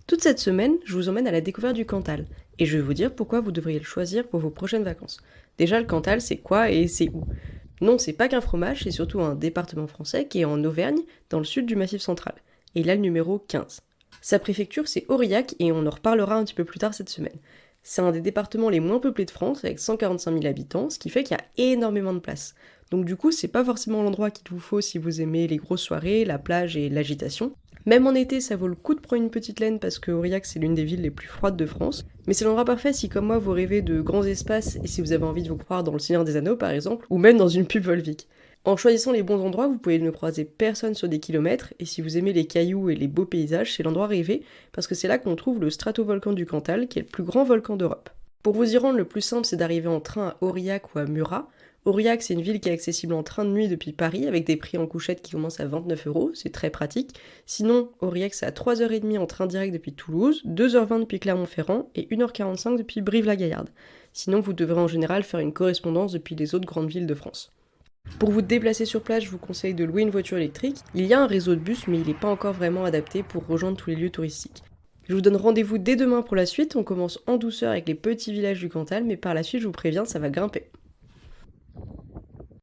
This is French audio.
Toute cette semaine, je vous emmène à la découverte du Cantal, et je vais vous dire pourquoi vous devriez le choisir pour vos prochaines vacances. Déjà, le Cantal, c'est quoi et c'est où? Non, c'est pas qu'un fromage, c'est surtout un département français qui est en Auvergne, dans le sud du Massif central. Et il a le numéro 15. Sa préfecture, c'est Aurillac, et on en reparlera un petit peu plus tard cette semaine. C'est un des départements les moins peuplés de France, avec 145 000 habitants, ce qui fait qu'il y a énormément de place. Donc du coup, c'est pas forcément l'endroit qu'il vous faut si vous aimez les grosses soirées, la plage et l'agitation. Même en été, ça vaut le coup de prendre une petite laine parce que Aurillac, c'est l'une des villes les plus froides de France. Mais c'est l'endroit parfait si, comme moi, vous rêvez de grands espaces et si vous avez envie de vous croire dans le Seigneur des Anneaux, par exemple, ou même dans une pub Volvic. En choisissant les bons endroits, vous pouvez ne croiser personne sur des kilomètres, et si vous aimez les cailloux et les beaux paysages, c'est l'endroit rêvé, parce que c'est là qu'on trouve le stratovolcan du Cantal, qui est le plus grand volcan d'Europe. Pour vous y rendre, le plus simple, c'est d'arriver en train à Aurillac ou à Murat. Aurillac, c'est une ville qui est accessible en train de nuit depuis Paris, avec des prix en couchette qui commencent à 29 €, c'est très pratique. Sinon, Aurillac, c'est à 3h30 en train direct depuis Toulouse, 2h20 depuis Clermont-Ferrand, et 1h45 depuis Brive-la-Gaillarde. Sinon, vous devrez en général faire une correspondance depuis les autres grandes villes de France. Pour vous déplacer sur place, je vous conseille de louer une voiture électrique. Il y a un réseau de bus, mais il n'est pas encore vraiment adapté pour rejoindre tous les lieux touristiques. Je vous donne rendez-vous dès demain pour la suite. On commence en douceur avec les petits villages du Cantal, mais par la suite, je vous préviens, ça va grimper.